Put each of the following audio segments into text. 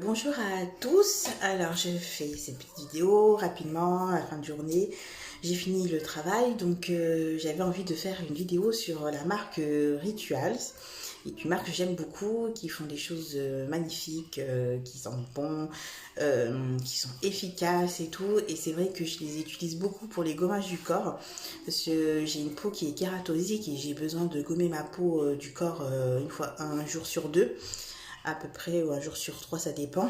Bonjour à tous, alors je fais cette petite vidéo rapidement à la fin de journée. J'ai fini le travail, donc j'avais envie de faire une vidéo sur la marque Rituals. C'est une marque que j'aime beaucoup, qui font des choses magnifiques, qui sentent bon, qui sont efficaces et tout. Et c'est vrai que je les utilise beaucoup pour les gommages du corps, parce que j'ai une peau qui est kératosique et j'ai besoin de gommer ma peau du corps un jour sur deux à peu près, ou un jour sur trois, ça dépend.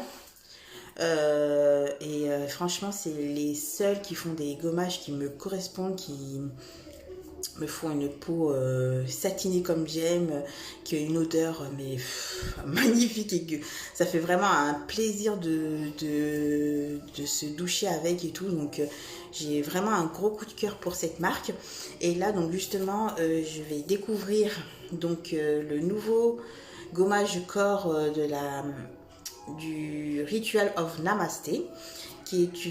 Franchement, c'est les seuls qui font des gommages qui me correspondent, qui me font une peau satinée comme j'aime, qui a une odeur magnifique et que ça fait vraiment un plaisir de se doucher avec et tout. Donc j'ai vraiment un gros coup de cœur pour cette marque. Et là donc justement je vais découvrir donc le nouveau gommage corps du Ritual of Namasté, qui est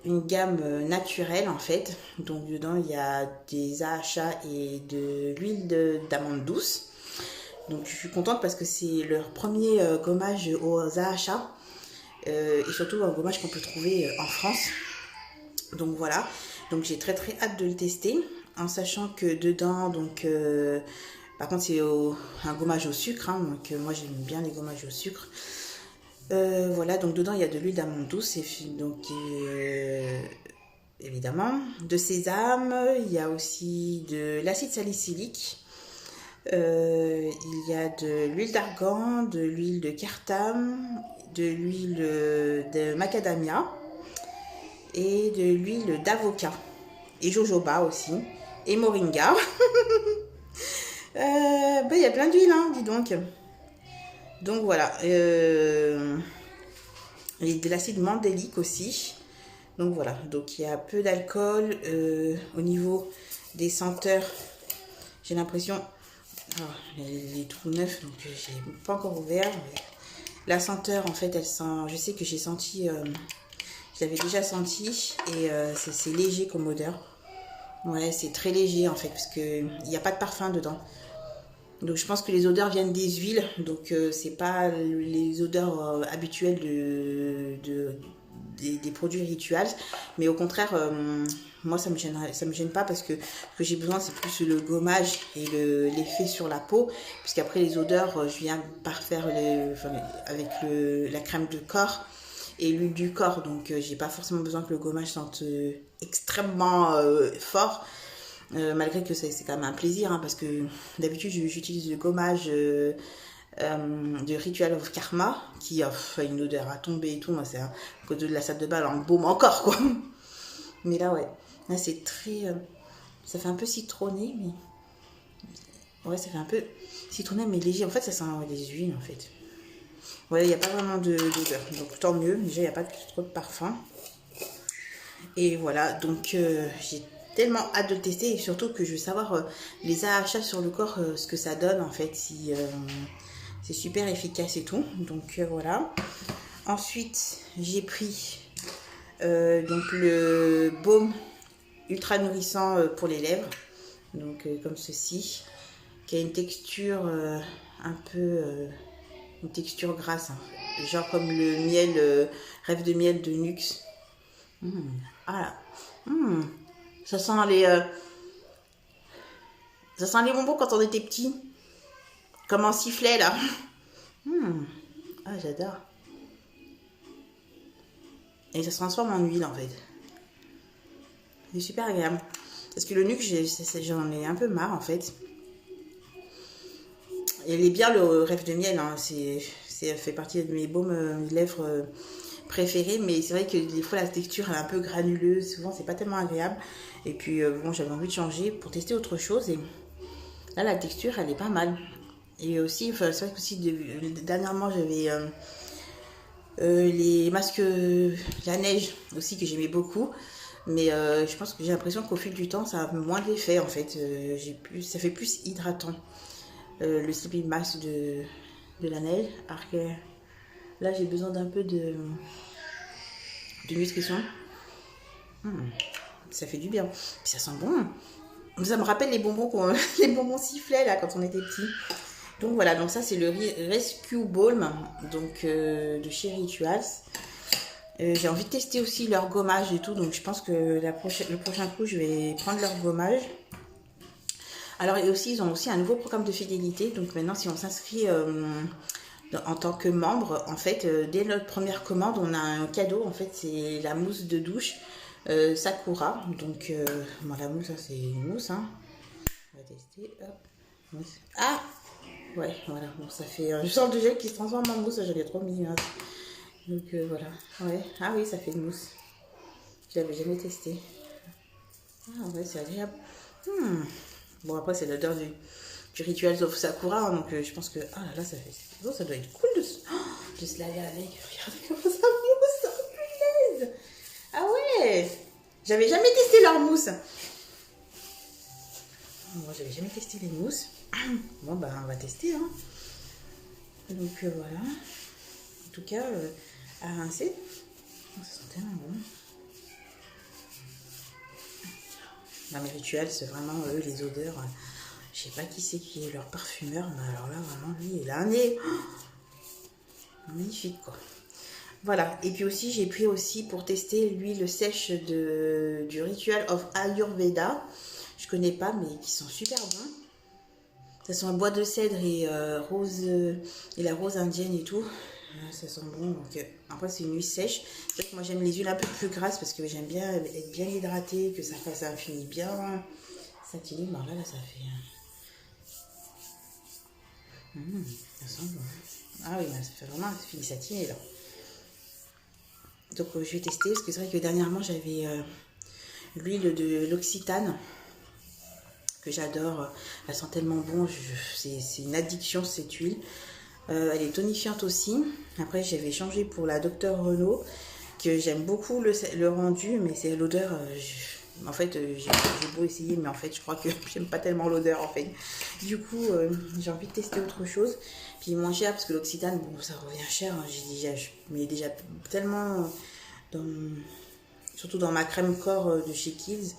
une gamme naturelle en fait. Donc dedans il y a des AHA et de l'huile d'amande douce. Donc je suis contente parce que c'est leur premier gommage aux AHA et surtout un gommage qu'on peut trouver en France. Donc voilà, donc j'ai très hâte de le tester, en sachant que dedans donc par contre c'est un gommage au sucre, hein, donc moi j'aime bien les gommages au sucre. Voilà, donc dedans il y a de l'huile d'amande douce, donc évidemment de sésame, il y a aussi de l'acide salicylique, il y a de l'huile d'argan, de l'huile de cartame, de l'huile de macadamia et de l'huile d'avocat et jojoba aussi et moringa. Il y a plein d'huile, hein, dis donc. Donc voilà. Et de l'acide mandélique aussi. Donc voilà. Donc il y a peu d'alcool. Au niveau des senteurs, j'ai l'impression. Il est tout neuf, donc j'ai pas encore ouvert. Mais la senteur, en fait, elle sent. Je sais que j'ai senti. Je l'avais déjà senti. Et c'est léger comme odeur. Ouais, c'est très léger en fait, parce qu'il n'y a pas de parfum dedans. Donc je pense que les odeurs viennent des huiles, donc c'est pas les odeurs habituelles des produits rituels, mais au contraire, moi ça me gêne pas parce que ce que j'ai besoin c'est plus le gommage et l'effet sur la peau, puisqu'après les odeurs, je viens par faire avec la crème de corps et l'huile du corps, donc j'ai pas forcément besoin que le gommage sente extrêmement fort. Malgré que c'est quand même un plaisir, hein, parce que d'habitude j'utilise le gommage de Ritual of Karma qui a une odeur à tomber et tout. Moi c'est un côté de la salle de bain en baume encore quoi. Mais là ouais, là c'est très ça fait un peu citronné, mais ouais, ça fait un peu citronné mais léger. En fait ça sent des huiles en fait. Ouais, il n'y a pas vraiment d'odeur, donc tant mieux. Déjà il n'y a pas trop de parfum. Et voilà, donc j'ai tellement hâte de le tester, et surtout que je veux savoir les AHA sur le corps, ce que ça donne en fait, si c'est super efficace et tout. Donc voilà. Ensuite j'ai pris donc le baume ultra nourrissant pour les lèvres, donc comme ceci, qui a une texture un peu une texture grasse, hein, genre comme le miel rêve de miel de Nuxe. Ah là. Ça sent les bonbons quand on était petit. Comme en sifflet là. Ah, j'adore. Et ça se transforme en huile en fait. C'est super agréable. Parce que le nuque, j'en ai un peu marre en fait. Il est bien le rêve de miel, hein. Ça fait partie de mes baumes lèvres préférés, mais c'est vrai que des fois la texture elle est un peu granuleuse, souvent c'est pas tellement agréable. Et puis bon, j'avais envie de changer pour tester autre chose, et là la texture elle est pas mal. Et aussi, c'est vrai que aussi dernièrement j'avais les masques la neige aussi que j'aimais beaucoup, mais je pense que j'ai l'impression qu'au fil du temps ça a moins d'effet en fait. Ça fait plus hydratant le sleeping mask de la neige, alors que là j'ai besoin d'un peu de nutrition. Ça fait du bien, puis ça sent bon. Ça me rappelle les bonbons les bonbons sifflets là quand on était petit. Donc voilà, donc ça c'est le Rescue Balm donc, de chez Rituals. J'ai envie de tester aussi leur gommage et tout, donc je pense que le prochain coup je vais prendre leur gommage. Alors et aussi ils ont aussi un nouveau programme de fidélité, donc maintenant si on s'inscrit en tant que membre, en fait dès notre première commande on a un cadeau, en fait c'est la mousse de douche Sakura. Donc bon, la mousse c'est une mousse, hein. On va tester, hop, mousse. Ah ouais, voilà, bon, ça fait une sorte de gel qui se transforme en mousse, j'avais trop mis, hein. Donc voilà, ouais, ah oui, ça fait une mousse. Je l'avais jamais testé. Ah ouais, c'est agréable. Bon, après, c'est l'odeur du Rituals of Sakura, hein, donc je pense que, ah là là, ça fait, oh, ça doit être cool de se laver avec. Regardez comment ça mousse, oh, punaise. Ah ouais, j'avais jamais testé leur mousse. Moi, j'avais jamais testé les mousses. Bon, bah, on va tester, hein. Donc voilà. En tout cas, à rincer. Oh, ça sent tellement bon. Non, mais Rituals, c'est vraiment eux, les odeurs. Je sais pas qui c'est qui est leur parfumeur, mais alors là, vraiment, lui, il a un nez magnifique, quoi. Voilà. Et puis aussi, j'ai pris aussi pour tester l'huile sèche du Ritual of Ayurveda. Je connais pas, mais qui sont super bons. Ça sent le bois de cèdre et rose et la rose indienne et tout. Ça sent bon. Donc après c'est une huile sèche. C'est vrai que moi j'aime les huiles un peu plus grasses parce que j'aime bien être bien hydratée, que ça finit bien satiné. Bon là ça fait. Ça sent bon. Ah oui, ça fait vraiment ça finit satiné là. Donc je vais tester parce que c'est vrai que dernièrement j'avais l'huile de l'Occitane. Que j'adore, elle sent tellement bon, c'est une addiction cette huile. Elle est tonifiante aussi. Après j'avais changé pour la Dr Renault, que j'aime beaucoup le rendu, mais c'est l'odeur, en fait j'ai beau essayer, mais en fait je crois que j'aime pas tellement l'odeur en fait. Du coup j'ai envie de tester autre chose, puis moins cher parce que l'Occitane, bon ça revient cher, hein. Je mets déjà tellement, surtout dans ma crème corps de chez Kiehl's.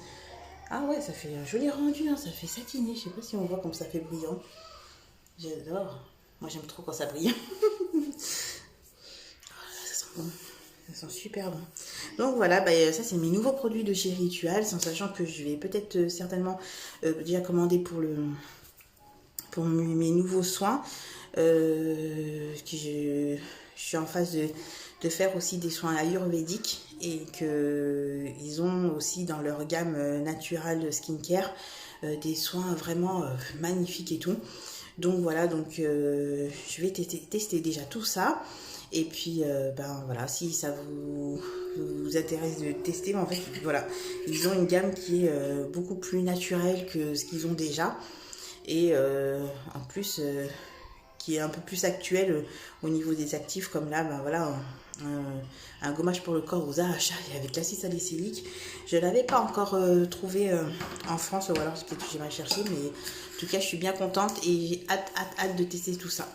Ah ouais, ça fait un joli rendu, hein, ça fait satiné. Je sais pas si on voit comme ça fait brillant. J'adore. Moi j'aime trop quand ça brille. Oh là, ça sent bon. Ça sent super bon. Donc voilà, bah, ça c'est mes nouveaux produits de chez Rituals, en sachant que je vais peut-être certainement déjà commander pour mes nouveaux soins. Je suis en phase de faire aussi des soins ayurvédiques et qu'ils ont aussi dans leur gamme naturelle skincare des soins vraiment magnifiques et tout. Donc voilà, donc je vais tester déjà tout ça. Et puis ben voilà, si ça vous intéresse de tester, en fait voilà, ils ont une gamme qui est beaucoup plus naturelle que ce qu'ils ont déjà. Et en plus qui est un peu plus actuel au niveau des actifs, comme là, ben voilà, un gommage pour le corps aux AHA avec l'acide salicylique. Je ne l'avais pas encore trouvé en France, ou alors peut-être que j'ai mal cherché, mais en tout cas je suis bien contente et j'ai hâte de tester tout ça.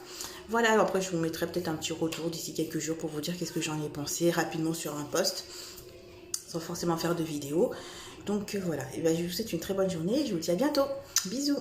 Voilà, après je vous mettrai peut-être un petit retour d'ici quelques jours pour vous dire qu'est-ce que j'en ai pensé rapidement sur un post, sans forcément faire de vidéo. Donc voilà, et ben, je vous souhaite une très bonne journée et je vous dis à bientôt. Bisous.